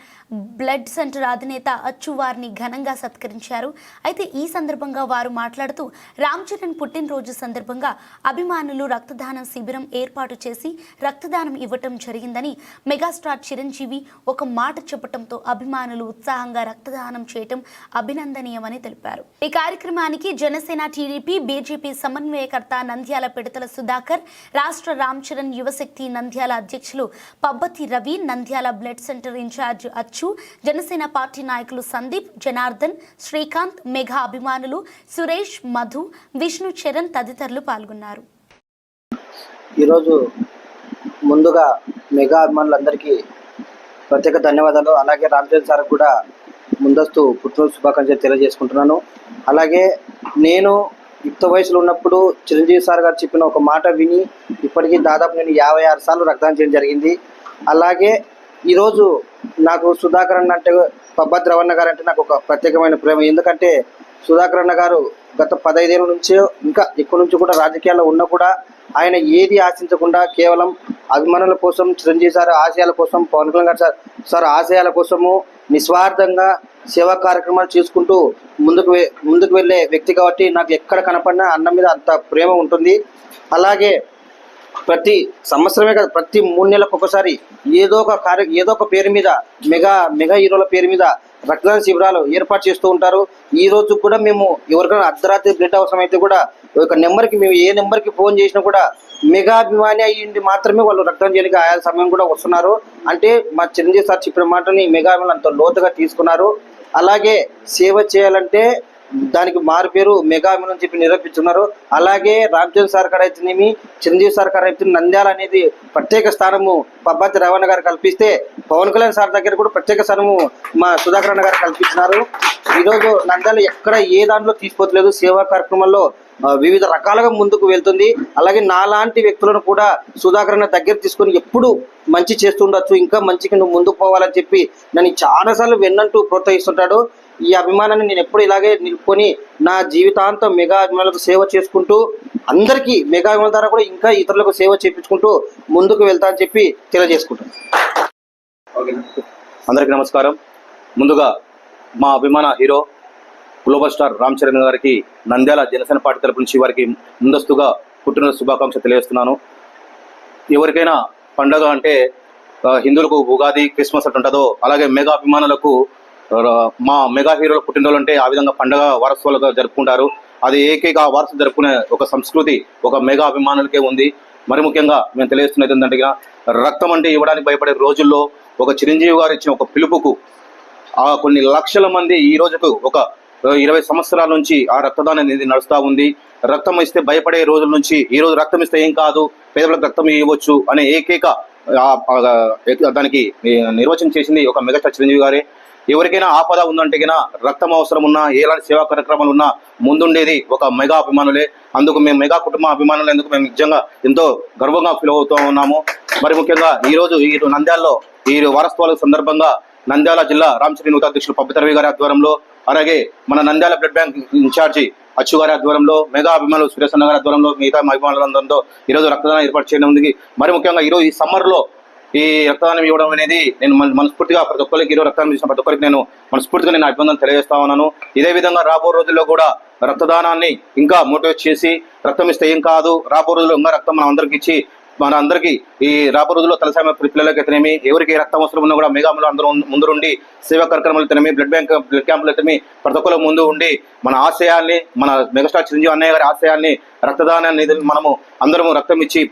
బ్లడ్ సెంటర్ అధినేత అచ్చు వారిని ఘనంగా సత్కరించారు. అయితే ఈ సందర్భంగా వారు మాట్లాడుతూ రామ్ చరణ్ పుట్టినరోజు సందర్భంగా అభిమానులు రక్తదానం శిబిరం ఏర్పాటు చేసి రక్తదానం ఇవ్వటం జరిగిందని, మెగాస్టార్ చిరంజీవి ఒక మాట చెప్పడంతో అభిమానులు ఉత్సాహంగా రక్తదానం చేయటం అభినందనీయమని తెలిపారు. ఈ కార్యక్రమానికి జనసేన, టీడీపీ, బీజేపీ సమన్వయకర్త నంద్యాల పిడతల సుధాకర్, రాష్ట్ర రామ్ చరణ్ యువశక్తి నంద్యాల అధ్యక్షులు Pabbathi Ravi, Nandyal blood centre in-charge Acchu, Janasena party నాయకులు సందీప్, జనార్దన్, శ్రీకాంత్, మెగా అభిమానులు సురేష్, మధు, విష్ణు చరణ్ తదితరులు పాల్గొన్నారు. ఈరోజు ముందుగా మెగా అభిమానులందరికీ ప్రత్యేక ధన్యవాదాలు. అలాగే రామ్ చరణ్ సార్ కూడా ముందస్తు పుట్టినరోజు శుభాకాంక్షలు తెలియజేసుకుంటున్నాను. అలాగే నేను యుక్త వయసులో ఉన్నప్పుడు చిరంజీవి సార్ గారు చెప్పిన ఒక మాట విని ఇప్పటికీ దాదాపు నేను 56 సార్లు రక్తదానం చేయడం జరిగింది. అలాగే ఈరోజు నాకు సుధాకర్ అన్న అంటే, పబ్బతి రవణ గారు అంటే నాకు ఒక ప్రత్యేకమైన ప్రేమ. ఎందుకంటే సుధాకర్ అన్న గారు గత 15 ఏళ్ళ నుంచి ఇంకా ఎక్కువ నుంచి కూడా రాజకీయాల్లో ఉన్నా కూడా ఆయన ఏది ఆశించకుండా కేవలం అభిమానుల కోసం, చిరంజీవి సార్ ఆశయాల కోసం, పవన్ కళ్యాణ్ గారు సార్ ఆశయాల కోసము నిస్వార్థంగా సేవా కార్యక్రమాలు చేసుకుంటూ ముందుకు వెళ్ళే వ్యక్తి కాబట్టి నాకు ఎక్కడ కనపడినా అన్న మీద అంత ప్రేమ ఉంటుంది. అలాగే ప్రతి సంవత్సరమే కాదు, ప్రతి 3 నెలలకు ఒకసారి ఏదో ఒక పేరు మీద మెగా హీరోల పేరు మీద రక్తదాన శిబిరాలు ఏర్పాటు చేస్తూ ఉంటారు. ఈ రోజు కూడా మేము ఎవరికైనా అర్ధరాత్రి బ్లడ్ అవసరం అయితే కూడా ఒక నెంబర్కి, మేము ఏ నెంబర్కి ఫోన్ చేసినా కూడా మెగా అభిమాని అయ్యింది మాత్రమే వాళ్ళు రక్తదానం చేయడానికి ఆయా సమయం కూడా వస్తున్నారు. అంటే మా చిరంజీవి సార్ చెప్పిన మాటని మెగా అభిమానులు అంత లోతుగా తీసుకున్నారు. అలాగే సేవ చేయాలంటే దానికి మారు పేరు మెగా అభిమానులు చెప్పి నిరూపిస్తున్నారు. అలాగే రామ్ చరణ్ సార్ గారు అయితేనేమి, చిరంజీవి సార్ గారు అయితే నంద్యాల అనేది ప్రత్యేక స్థానము పబ్బతి రవణ గారు కల్పిస్తే, పవన్ కళ్యాణ్ సార్ దగ్గర కూడా ప్రత్యేక స్థానము మా సుధాకర్ అన్న గారు కల్పించినారు. ఈరోజు నంద్యాల ఎక్కడ ఏ దాంట్లో తీసుకోవట్లేదు, సేవా కార్యక్రమాల్లో వివిధ రకాలుగా ముందుకు వెళ్తుంది. అలాగే నాలాంటి వ్యక్తులను కూడా సుధాకర్ అన్న దగ్గర తీసుకొని ఎప్పుడు మంచి చేస్తుండొచ్చు, ఇంకా మంచిగా నువ్వు ముందుకు పోవాలని చెప్పి నన్ను చాలాసార్లు వెన్నంటూ ప్రోత్సహిస్తుంటాడు. ఈ అభిమానాన్ని నేను ఎప్పుడు ఇలాగే నిలుపుకొని నా జీవితాంతం మెగా అభిమానులకు సేవ చేసుకుంటూ అందరికీ మెగా అభిమానుల ద్వారా కూడా ఇంకా ఇతరులకు సేవ చేయించుకుంటూ ముందుకు వెళ్తా అని చెప్పి తెలియజేసుకుంటాను. అందరికీ నమస్కారం. ముందుగా మా అభిమాన hero global star Ram Charan గారికి నంద్యాల జనసేన పార్టీ తరపు నుంచి వారికి ముందస్తుగా పుట్టినరోజు శుభాకాంక్షలు తెలియజేస్తున్నాను. ఎవరికైనా పండగ అంటే హిందువులకు ఉగాది, క్రిస్మస్ అట్లా ఉంటుందో, అలాగే మెగా అభిమానులకు మా మెగా హీరోల పుట్టినరోజు అంటే ఆ విధంగా పండగ వారసత్వాలుగా జరుపుకుంటారు. అది ఏకైక వారసు జరుపుకునే ఒక సంస్కృతి ఒక మెగా అభిమానులకే ఉంది. మరి ముఖ్యంగా మేము తెలియజేస్తున్నది ఏంటంటే, రక్తం అంటే ఇవ్వడానికి భయపడే రోజుల్లో ఒక చిరంజీవి గారు ఇచ్చిన ఒక పిలుపుకు కొన్ని లక్షల మంది ఈ రోజుకు ఒక 20 సంవత్సరాల నుంచి ఆ రక్తదానం అనేది నడుస్తూ ఉంది. రక్తం ఇస్తే భయపడే రోజుల నుంచి ఈ రోజు రక్తం ఇస్తే ఏం కాదు, పేదలకు రక్తం ఇవ్వచ్చు అనే ఏకైక దానికి నిర్వచనం చేసింది ఒక మెగాస్టార్ చిరంజీవి గారే. ఎవరికైనా ఆపద ఉందంటే రక్తం అవసరం ఉన్నా, ఎలాంటి సేవా కార్యక్రమాలు ఉన్నా ముందుండేది ఒక మెగా అభిమానులే. అందుకు మేము మెగా కుటుంబ అభిమానులు ఎందుకు మేము నిజంగా ఎంతో గర్వంగా ఫీల్ అవుతూ ఉన్నాము. మరి ముఖ్యంగా ఈరోజు ఈ నంద్యాలలో ఈ వారసత్వాల సందర్భంగా నంద్యాల జిల్లా రామ్ చరణ్ యూత్ అధ్యక్షులు పబ్బతి రవి గారి ఆధ్వర్యంలో, అలాగే మన నంద్యాల బ్లడ్ బ్యాంక్ ఇన్ఛార్జి అచ్చు గారి ఆధ్వర్యంలో, మెగా అభిమానులు సురేష్ అన్న గారి ఆధ్వర్యంలో, మిగతా అభిమానులందరితో ఈరోజు రక్తదానం ఏర్పాటు చేయడం ఉంది. మరి ముఖ్యంగా ఈరోజు ఈ సమ్మర్లో ఈ రక్తదానం ఇవ్వడం అనేది నేను మనస్ఫూర్తిగా ప్రతి ఒక్కరికి ఈరోజు రక్తదానం ఇచ్చిన ప్రతి ఒక్కరికి నేను మనస్ఫూర్తిగా నేను అభినందన తెలియజేస్తా ఉన్నాను. ఇదే విధంగా రాబో రోజుల్లో కూడా రక్తదానాన్ని ఇంకా మోటివేట్ చేసి రక్తం ఇస్తే ఏం కాదు, రాబో రోజుల్లో ఇంకా రక్తం మనం అందరికి ఇచ్చి మన అందరికీ ఈ రాబో రోజుల్లో తలసామ పిల్లలకి అయితేనేమి, ఎవరికి రక్తం అవసరం ఉన్నా కూడా మెగాలో అందరూ ముందు ఉండి సేవా కార్యక్రమాలు అయితేనేమి, బ్లడ్ క్యాంపులు అయితేనేమి ప్రతి ఒక్కరు ముందు ఉండి మన ఆశయాల్ని, మన మెగాస్టార్ చిరంజీవి అన్నయ్య గారి ఆశయాల్ని, రక్తదానాన్ని మనము అందరము రక్తం ఇచ్చి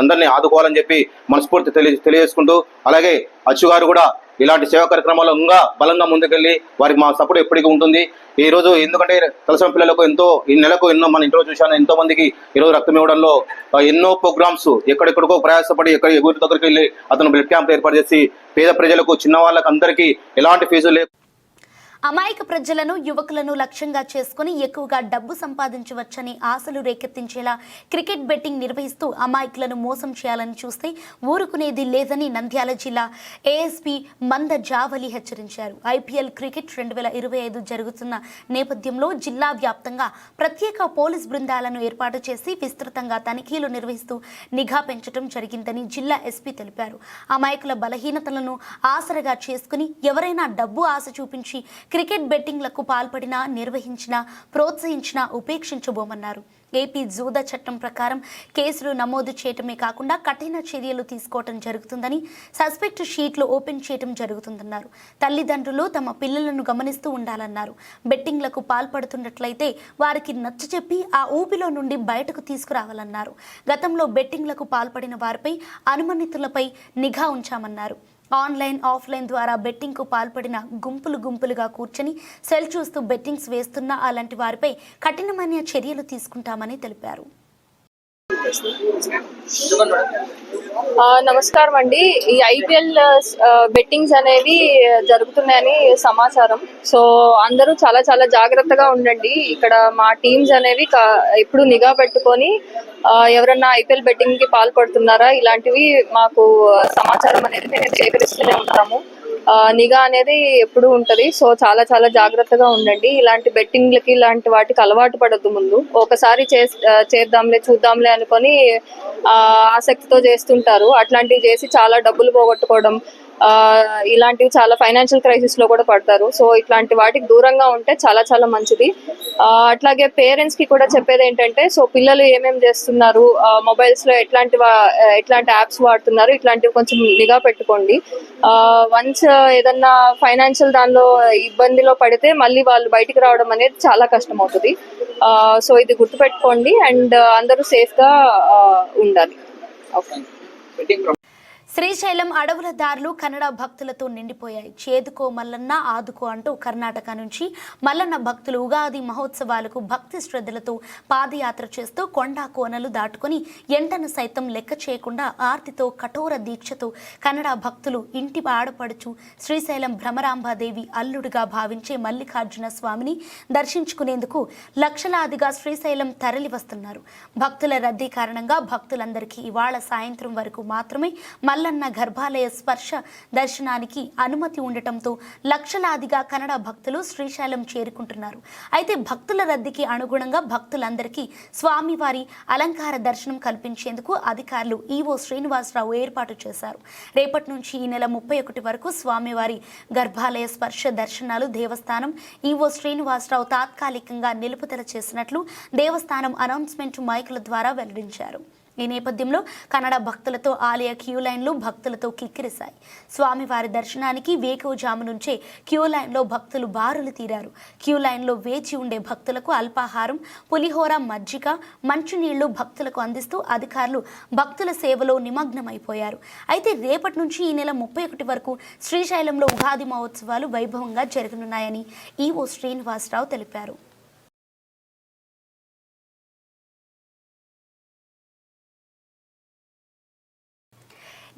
అందరినీ ఆదుకోవాలని చెప్పి మనస్ఫూర్తి తెలియజేసుకుంటూ, అలాగే అచ్చు గారు కూడా ఇలాంటి సేవా కార్యక్రమాల్లో ఇంకా బలంగా ముందుకెళ్ళి వారికి మా సపోర్ట్ ఎప్పటికీ ఉంటుంది. ఈ రోజు ఎందుకంటే తలసామ పిల్లలకు ఎంతో ఈ నెలకు ఎన్నో మన ఇంట్లో చూశాను, ఎంతో మందికి ఈరోజు రక్తం ఇవ్వడంలో ఎన్నో ప్రోగ్రామ్స్ ఎక్కడెక్కడికో ప్రయాసపడి ఎవరి దగ్గరికి వెళ్ళి అతను బ్లడ్ క్యాంప్ ఏర్పాటు చేసి పేద ప్రజలకు, చిన్న వాళ్ళకి అందరికీ ఎలాంటి ఫీజు లేదు. అమాయక ప్రజలను యువకులను లక్ష్యంగా చేసుకుని ఎక్కువగా డబ్బు సంపాదించవచ్చని ఆశలు రేకెత్తించేలా క్రికెట్ బెట్టింగ్ నిర్వహిస్తూ అమాయకులను మోసం చేయాలని చూస్తే ఊరుకునేది లేదని నంద్యాల జిల్లా ఏఎస్పీ మంద జావలి హెచ్చరించారు. ఐపీఎల్ క్రికెట్ 2025 జరుగుతున్న నేపథ్యంలో జిల్లా వ్యాప్తంగా ప్రత్యేక పోలీస్ బృందాలను ఏర్పాటు చేసి విస్తృతంగా తనిఖీలు నిర్వహిస్తూ నిఘా పెంచడం జరిగిందని జిల్లా ఎస్పీ తెలిపారు. అమాయకుల బలహీనతలను ఆసరగా చేసుకుని ఎవరైనా డబ్బు ఆశ చూపించి క్రికెట్ బెట్టింగ్లకు పాల్పడినా, నిర్వహించినా, ప్రోత్సహించినా ఉపేక్షించబోమన్నారు. ఏపీ జూదా చట్టం ప్రకారం కేసులు నమోదు చేయటమే కాకుండా కఠిన చర్యలు తీసుకోవటం జరుగుతుందని, సస్పెక్ట్ షీట్లు ఓపెన్ చేయటం జరుగుతుందన్నారు. తల్లిదండ్రులు తమ పిల్లలను గమనిస్తూ ఉండాలన్నారు. బెట్టింగ్లకు పాల్పడుతున్నట్లయితే వారికి నచ్చచెప్పి ఆ ఊపిలో నుండి బయటకు తీసుకురావాలన్నారు. గతంలో బెట్టింగ్లకు పాల్పడిన వారిపై అనుమానితులపై నిఘా ఉంచామన్నారు. ఆన్లైన్, ఆఫ్లైన్ ద్వారా బెట్టింగ్కు పాల్పడిన గుంపులుగా కూర్చొని సెల్ చూస్తూ బెట్టింగ్స్ వేస్తున్న అలాంటి వారిపై కఠినమైన చర్యలు తీసుకుంటామని తెలిపారు. నమస్కారం అండి. ఈ ఐపీఎల్ బెట్టింగ్స్ అనేవి జరుగుతున్నాయని సమాచారం. సో అందరూ చాలా జాగ్రత్తగా ఉండండి. ఇక్కడ మా టీమ్స్ అనేవి ఎప్పుడు నిఘా పెట్టుకొని ఎవరన్నా ఐపీఎల్ బెట్టింగ్ కి పాల్పడుతున్నారా ఇలాంటివి మాకు సమాచారం అనేది మేము సేకరిస్తూనే ఉంటాము. నిఘా అనేది ఎప్పుడు ఉంటది. సో చాలా జాగ్రత్తగా ఉండండి. ఇలాంటి బెట్టింగ్లకి ఇలాంటి వాటికి అలవాటు పడద్దు. ముందు ఒకసారి చేద్దాంలే చూద్దాంలే అనుకొని ఆసక్తితో చేస్తుంటారు. అట్లాంటివి చేసి చాలా డబ్బులు పోగొట్టుకోవడం, ఇలాంటివి చాలా ఫైనాన్షియల్ క్రైసిస్ లో కూడా పడతారు. సో ఇట్లాంటి వాటికి దూరంగా ఉంటే చాలా మంచిది. అట్లాగే పేరెంట్స్ కి కూడా చెప్పేది ఏంటంటే, సో పిల్లలు ఏమేమి చేస్తున్నారు, మొబైల్స్ లో ఎట్లాంటి యాప్స్ వాడుతున్నారు, ఇట్లాంటివి కొంచెం నిఘా పెట్టుకోండి. వన్స్ ఏదన్నా ఫైనాన్షియల్ దానిలో ఇబ్బందిలో పడితే మళ్ళీ వాళ్ళు బయటికి రావడం అనేది చాలా కష్టం అవుతుంది. సో ఇది గుర్తుపెట్టుకోండి అండ్ అందరూ సేఫ్ గా ఉండాలి. ఓకే. శ్రీశైలం అడవుల దారులు కన్నడ భక్తులతో నిండిపోయాయి. చేదుకో మల్లన్న ఆదుకో అంటూ కర్ణాటక నుంచి మల్లన్న భక్తులు ఉగాది మహోత్సవాలకు భక్తి శ్రద్ధలతో పాదయాత్ర చేస్తూ కొండా కోనలు దాటుకుని ఎండను సైతం లెక్క చేయకుండా ఆర్తితో కఠోర దీక్షతో కన్నడ భక్తులు ఇంటి ఆడపడుచు శ్రీశైలం భ్రమరాంబాదేవి అల్లుడిగా భావించే మల్లికార్జున స్వామిని దర్శించుకునేందుకు లక్షలాదిగా శ్రీశైలం తరలి వస్తున్నారు. భక్తుల రద్దీ కారణంగా భక్తులందరికీ ఇవాళ సాయంత్రం వరకు మాత్రమే మల్లన్న గర్భాలయ స్పర్శ దర్శనానికి అనుమతి ఉండటంతో లక్షలాదిగా కన్నడ భక్తులు శ్రీశైలం చేరుకుంటున్నారు. అయితే భక్తుల రద్దీకి అనుగుణంగా భక్తులందరికీ స్వామివారి అలంకార దర్శనం కల్పించేందుకు అధికారులు ఈవో శ్రీనివాసరావు ఏర్పాటు చేశారు. రేపటి నుంచి ఈ నెల 31 వరకు స్వామివారి గర్భాలయ స్పర్శ దర్శనాలు దేవస్థానం ఈవో శ్రీనివాసరావు తాత్కాలికంగా నిలుపుదల చేసినట్లు దేవస్థానం అనౌన్స్మెంట్ మైకుల ద్వారా వెల్లడించారు. ఈ నేపథ్యంలో కన్నడ భక్తులతో ఆలయ క్యూ లైన్లు భక్తులతో కిక్కిరిశాయి. స్వామివారి దర్శనానికి వేకువజాము నుంచే క్యూ లైన్లో భక్తులు బారులు తీరారు. క్యూ లైన్లో వేచి ఉండే భక్తులకు అల్పాహారం, పులిహోర, మజ్జిగ, మంచినీళ్లు భక్తులకు అందిస్తూ అధికారులు భక్తుల సేవలో నిమగ్నమైపోయారు. అయితే రేపటి నుంచి ఈ నెల 31 వరకు శ్రీశైలంలో ఉగాది మహోత్సవాలు వైభవంగా జరగనున్నాయని ఈవో శ్రీనివాసరావు తెలిపారు.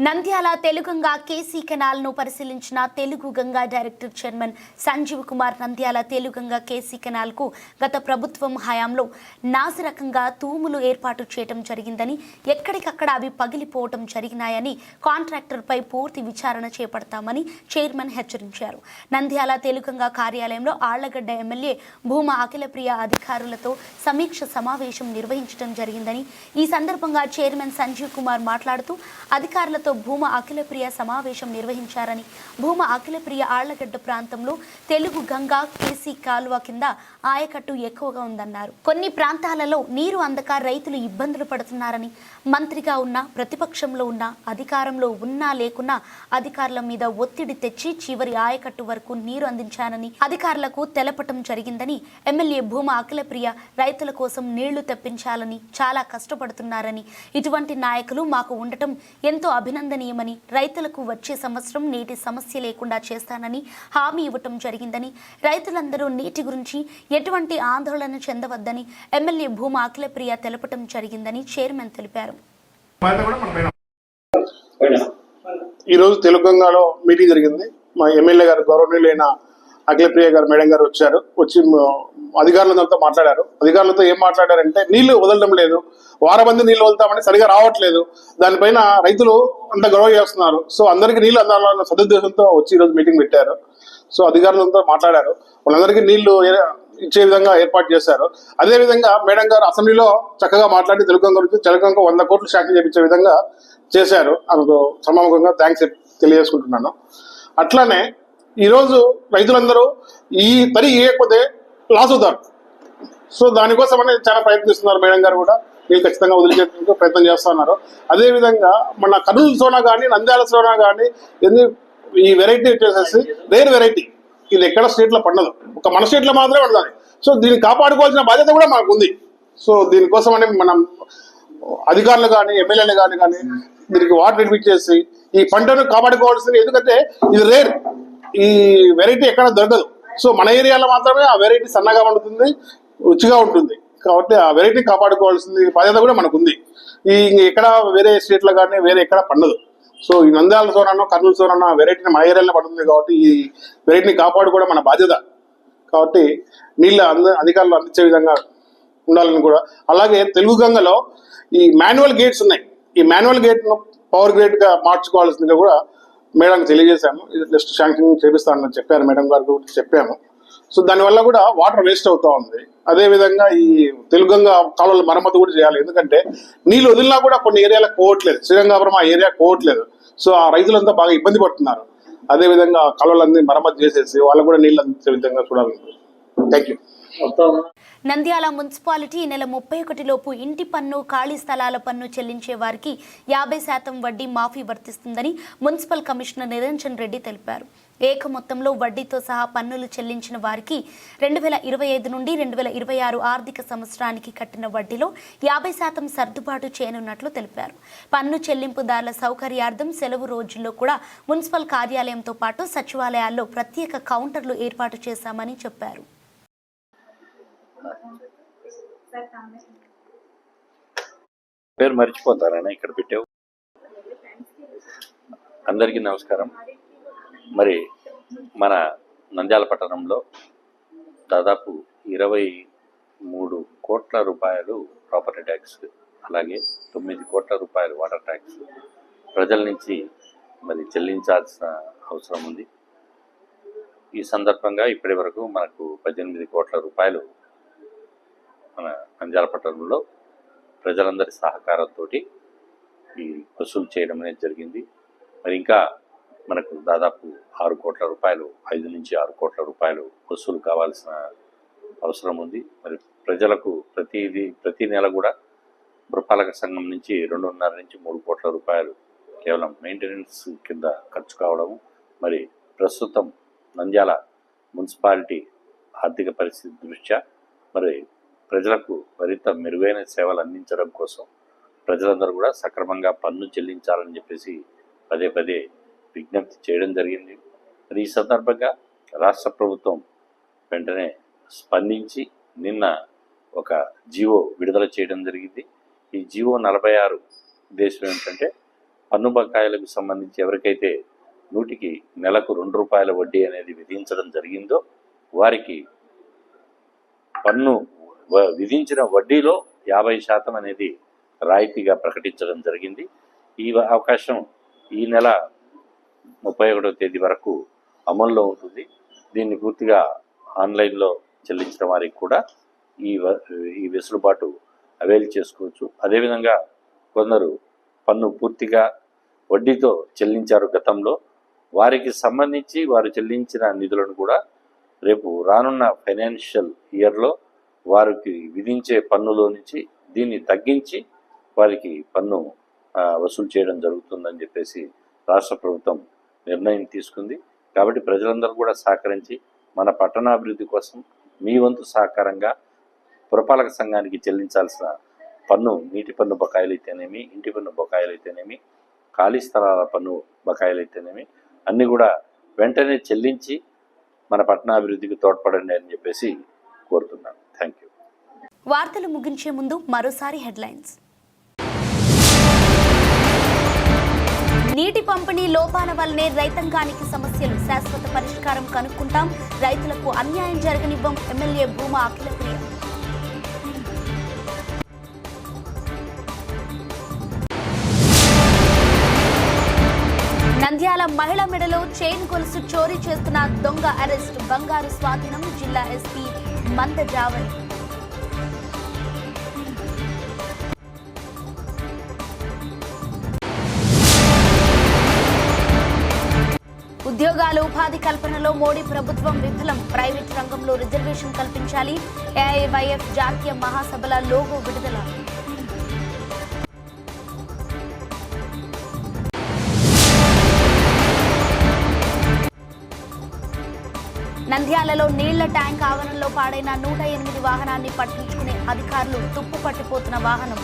నంద్యాల తెలుగంగా కేసీ కెనాల్ను పరిశీలించిన Telugu Ganga director chairman Sanjeev Kumar Nandyal తెలుగంగా KC కెనాల్కు గత ప్రభుత్వం హయాంలో నాసిరకంగా తూములు ఏర్పాటు చేయడం జరిగిందని, ఎక్కడికక్కడ అవి పగిలిపోవడం జరిగినాయని కాంట్రాక్టర్పై పూర్తి విచారణ చేపడతామని చైర్మన్ హెచ్చరించారు. నంద్యాల తెలుగంగా కార్యాలయంలో ఆళ్లగడ్డ ఎమ్మెల్యే భూమా అఖిలప్రియ అధికారులతో సమీక్ష సమావేశం నిర్వహించడం జరిగిందని, ఈ సందర్భంగా చైర్మన్ సంజీవ్ కుమార్ మాట్లాడుతూ అధికారులతో భూమా అఖిలప్రియ సమావేశం నిర్వహించారని, భూమా అఖిలప్రియ ఆళ్లగడ్డ ప్రాంతంలో తెలుగు గంగా కేసీ కాలువ కింద ఆయకట్టు ఎక్కువగా ఉందన్నారు. కొన్ని ప్రాంతాలలో నీరు అందక రైతులు ఇబ్బందులు పడుతున్నారని, మంత్రిగా ఉన్నా ప్రతిపక్షంలో ఉన్నా అధికారంలో ఉన్నా లేకున్నా అధికారుల మీద ఒత్తిడి తెచ్చి చివరి ఆయకట్టు వరకు నీరు అందించానని అధికారులకు తెలపటం జరిగిందని, ఎమ్మెల్యే భూమా అఖిలప్రియ రైతుల కోసం నీళ్లు తెప్పించాలని చాలా కష్టపడుతున్నారని, ఇటువంటి నాయకులు మాకు ఉండటం ఎంతో అభినందనీయమని, రైతులకు వచ్చే సంవత్సరం నీటి సమస్య లేకుండా చేస్తానని హామీ ఇవ్వటం జరిగిందని, రైతులందరూ నీటి గురించి ఎటువంటి ఆందోళన చెందవద్దని ఎమ్మెల్యే భూమా అఖిలప్రియ తెలపటం జరిగిందని చైర్మన్ తెలిపారు. ఈరోజు తెలుగంగాలో మీటింగ్ జరిగింది. మా ఎమ్మెల్యే గారు గౌరవనీయులైన అఖిలప్రియ గారు మేడం గారు వచ్చి అధికారులందరితో మాట్లాడారు. అధికారులతో ఏం మాట్లాడారంటే నీళ్లు వదలడం లేదు, వారం మంది నీళ్లు వదులుతామని సరిగా రావట్లేదు, దానిపైన రైతులు అంత గొడవ చేస్తున్నారు. సో అందరికీ నీళ్లు అందాలన్న సదుద్దేశంతో వచ్చి ఈరోజు మీటింగ్ పెట్టారు. సో అధికారులతో మాట్లాడారు, వాళ్ళందరికీ నీళ్లు ఇచ్చే విధంగా ఏర్పాటు చేశారు. అదే విధంగా మేడం గారు అసెంబ్లీలో చక్కగా మాట్లాడి తెలుగుగంగ గురించి తెలుగుగంగ 100 కోట్లు శాంక్షన్ చేయించే విధంగా చేశారు. అందుకు సమాముఖంగా థ్యాంక్స్ తెలియజేసుకుంటున్నాను. అట్లానే ఈరోజు రైతులందరూ ఈ తరి ఇవ్వకపోతే లాస్ అవుతారు. సో దానికోసం అనేది చాలా ప్రయత్నిస్తున్నారు. మేడం గారు కూడా వీళ్ళు ఖచ్చితంగా వదిలిచేందుకు ప్రయత్నం చేస్తున్నారు. అదేవిధంగా మన కర్నూలు సోనా కానీ నంద్యాల సోనా కానీ ఈ వెరైటీ వచ్చేసేసి రేర్ వెరైటీ, ఇది ఎక్కడ స్టేట్లో పండదు, ఒక మన స్టేట్లో మాత్రమే పండుతుంది. సో దీన్ని కాపాడుకోవాల్సిన బాధ్యత కూడా మనకు ఉంది. సో దీనికోసం అని మనం అధికారులు కానీ ఎమ్మెల్యేలు కానీ దీనికి వాటర్ అడ్మిట్ చేసి ఈ పంటను కాపాడుకోవాల్సింది. ఎందుకంటే ఇది రేర్, ఈ వెరైటీ ఎక్కడ దొరకదు. సో మన ఏరియాలో మాత్రమే ఆ వెరైటీ సన్నగా పండుతుంది, రుచిగా ఉంటుంది. కాబట్టి ఆ వెరైటీ కాపాడుకోవాల్సింది బాధ్యత కూడా మనకు ఉంది. ఎక్కడ వేరే స్టేట్లో కానీ వేరే ఎక్కడ పండదు. సో ఈ నంద్యాల సోనానో కర్నూలు సోనానో వెరైటీని మన ఏరియాలో పడుతుంది. కాబట్టి ఈ వెరైటీని కాపాడుకోవడం మన బాధ్యత. కాబట్టి నీళ్ళ అధికారులు అందించే విధంగా ఉండాలని కూడా. అలాగే తెలుగు గంగలో ఈ మాన్యువల్ గేట్స్ ఉన్నాయి, ఈ మాన్యువల్ గేట్ను పవర్ గేట్ గా మార్చుకోవాల్సిందిగా కూడా మేడంకి తెలియజేశాము. ఇది నెక్స్ట్ శాంక్షన్ చేపిస్తానని చెప్పారు, మేడం గారు కూడా చెప్పాము. సో దానివల్ల కూడా వాటర్ వేస్ట్ అవుతా ఉంది. అదేవిధంగా ఈ తెలుగంగ కాలువల మరమ్మతు కూడా చేయాలి. ఎందుకంటే నీళ్ళు వదిలినా కూడా కొన్ని ఏరియాలకు పోవట్లేదు, శ్రీరంగాపురం ఆ ఏరియా పోవట్లేదు. సో ఆ రైతులంతా బాగా ఇబ్బంది పడుతున్నారు. అదేవిధంగా కాలువలన్నీ మరమ్మతు చేసేసి వాళ్ళకు కూడా నీళ్ళు అందించే విధంగా చూడాలి. Thank you. నంద్యాల మున్సిపాలిటీ ఈ నెల 31 లోపు ఇంటి పన్ను, ఖాళీ స్థలాల పన్ను చెల్లించే వారికి 50% వడ్డీ మాఫీ వర్తిస్తుందని మున్సిపల్ కమిషనర్ నిరంజన్ రెడ్డి తెలిపారు. ఏక మొత్తంలో వడ్డీతో సహా పన్నులు చెల్లించిన వారికి 2025 నుండి 2026 ఆర్థిక సంవత్సరానికి కట్టిన వడ్డీలో 50% సర్దుబాటు చేయనున్నట్లు తెలిపారు. పన్ను చెల్లింపుదారుల సౌకర్యార్థం సెలవు రోజుల్లో కూడా మున్సిపల్ కార్యాలయంతో పాటు సచివాలయాల్లో ప్రత్యేక కౌంటర్లు ఏర్పాటు చేశామని చెప్పారు. పేరు మర్చిపోతారని ఇక్కడ పెట్టావు. అందరికీ నమస్కారం. మరి మన నంద్యాల పట్టణంలో దాదాపు 23 కోట్ల రూపాయలు ప్రాపర్టీ ట్యాక్స్, అలాగే 9 కోట్ల రూపాయలు వాటర్ ట్యాక్స్ ప్రజల నుంచి మరి చెల్లించాల్సిన అవసరం ఉంది. ఈ సందర్భంగా ఇప్పటి వరకు మనకు 18 కోట్ల రూపాయలు మన నంద్యాల పట్టణంలో ప్రజలందరి సహకారంతో ఈ వసూలు చేయడం అనేది జరిగింది. మరి ఇంకా మనకు దాదాపు 6 కోట్ల రూపాయలు, 5 నుంచి 6 కోట్ల రూపాయలు వసూలు కావాల్సిన అవసరం ఉంది. మరి ప్రజలకు ప్రతి నెల కూడా పురపాలక సంఘం నుంచి 2.5 నుంచి 3 కోట్ల రూపాయలు కేవలం మెయింటెనెన్స్ కింద ఖర్చు కావడము. మరి ప్రస్తుతం నంద్యాల మున్సిపాలిటీ ఆర్థిక పరిస్థితి దృష్ట్యా మరి ప్రజలకు మరింత మెరుగైన సేవలు అందించడం కోసం ప్రజలందరూ కూడా సక్రమంగా పన్ను చెల్లించాలని చెప్పేసి పదే పదే విజ్ఞప్తి చేయడం జరిగింది. మరి ఈ సందర్భంగా రాష్ట్ర ప్రభుత్వం వెంటనే స్పందించి నిన్న ఒక జీవో విడుదల చేయడం జరిగింది. ఈ జీవో 46 ఉద్దేశం ఏంటంటే పన్ను బకాయిలకు సంబంధించి ఎవరికైతే 100కి నెలకు 2 రూపాయల వడ్డీ అనేది విధించడం జరిగిందో వారికి పన్ను విధించిన వడ్డీలో 50% అనేది రాయితీగా ప్రకటించడం జరిగింది. ఈ అవకాశం ఈ నెల 31వ తేదీ వరకు అమల్లో ఉంటుంది. దీన్ని పూర్తిగా ఆన్లైన్లో చెల్లించిన వారికి కూడా ఈ వెసులుబాటు అవైల్ చేసుకోవచ్చు. అదేవిధంగా కొందరు పన్ను పూర్తిగా వడ్డీతో చెల్లించారు గతంలో, వారికి సంబంధించి వారు చెల్లించిన నిధులను కూడా రేపు రానున్న ఫైనాన్షియల్ ఇయర్లో వారికి విధించే పన్నులో నుంచి దీన్ని తగ్గించి వారికి పన్ను వసూలు చేయడం జరుగుతుందని చెప్పేసి రాష్ట్ర ప్రభుత్వం నిర్ణయం తీసుకుంది. కాబట్టి ప్రజలందరూ కూడా సహకరించి మన పట్టణాభివృద్ధి కోసం మీ వంతు సహకారంగా పురపాలక సంఘానికి చెల్లించాల్సిన పన్ను, నీటి పన్ను బకాయిలు అయితేనేమి, ఇంటి పన్ను బకాయిలు అయితేనేమి, ఖాళీ స్థలాల పన్ను బకాయిలు అయితేనేమి అన్నీ కూడా వెంటనే చెల్లించి మన పట్టణాభివృద్ధికి తోడ్పడండి అని చెప్పేసి కోరుతున్నాను. Thank you. వార్తలు ముగించే ముందు మరోసారి హెడ్లైన్స్. నీటి పంపిణీ లోపాల వల్లనే రైతాంగానికి సమస్యలు, శాశ్వత పరిష్కారం కనుక్కుంటాం, రైతులకు అన్యాయం జరగనివ్వం ఎమ్మెల్యే భూమా అఖిలప్రియ. నంద్యాల మహిళ మెడలో చైన్ గొలుసు చోరీ చేస్తున్న దొంగ అరెస్ట్, బంగారు స్వాధీనం, జిల్లా ఎస్పీ మంద జావలి. ఉద్యోగాలు ఉపాధి కల్పనలో మోడీ ప్రభుత్వం విఫలం, ప్రైవేట్ రంగంలో రిజర్వేషన్ కల్పించాలి, ఏఐవైఎఫ్ జాతీయ మహాసభల లోగో విడుదల. నంద్యాలలో నీళ్ల ట్యాంక్ ఆవరణలో పాడైన 108 వాహనాన్ని పట్టించుకునే అధికారులు, తుప్పు పట్టిపోతున్న వాహనం.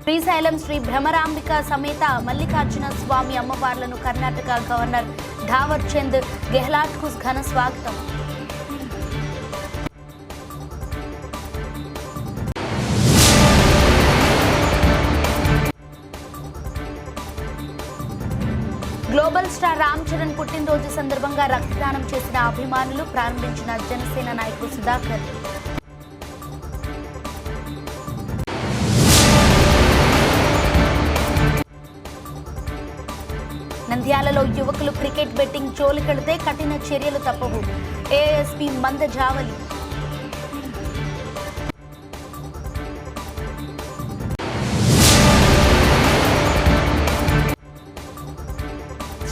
శ్రీశైలం శ్రీ భ్రమరాంబిక సమేత మల్లికార్జున స్వామి అమ్మవార్లను కర్ణాటక గవర్నర్ ధావర్ చంద్ గెహ్లాట్ కు ఘన స్వాగతం. గ్లోబల్ స్టార్ రామ్ చరణ్ పుట్టినరోజు సందర్భంగా రక్తదానం చేసిన అభిమానులు, ప్రారంభించిన జనసేన నాయకుడు సుధాకర్. నంద్యాలలో యువకులు క్రికెట్ బెట్టింగ్ జోలికెడితే కఠిన చర్యలు తప్పవు, ఏఎస్పీ మంద జావలి.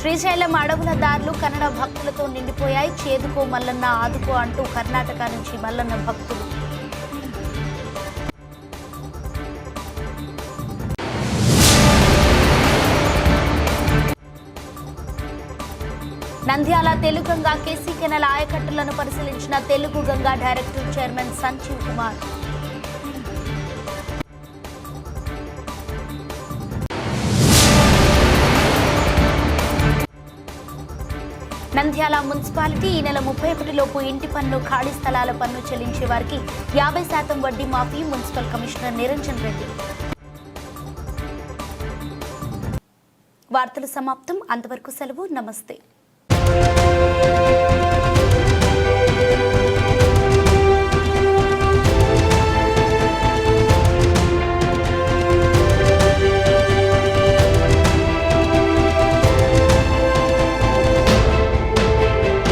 శ్రీశైలం అడవుల దారులు కన్నడ భక్తులతో నిండిపోయాయి, చేదుకో మల్లన్న ఆదుకో అంటూ కర్ణాటక నుంచి మల్లన్న భక్తులు. నంద్యాల తెలుగంగా కేసీ కెనాల్ ఆయకట్టులను పరిశీలించిన Telugu Ganga director chairman Sanjeev Kumar. Nandyal municipality ఈ నెల 31 లోపు ఇంటి పన్ను, ఖాళీ స్థలాల పన్ను చెల్లించే వారికి 50% వడ్డీ మాఫీ, మున్సిపల్ కమిషనర్ నిరంజన్ రెడ్డి. వార్తలు సమాప్తం. అంతవరకు సెలవు. నమస్తే.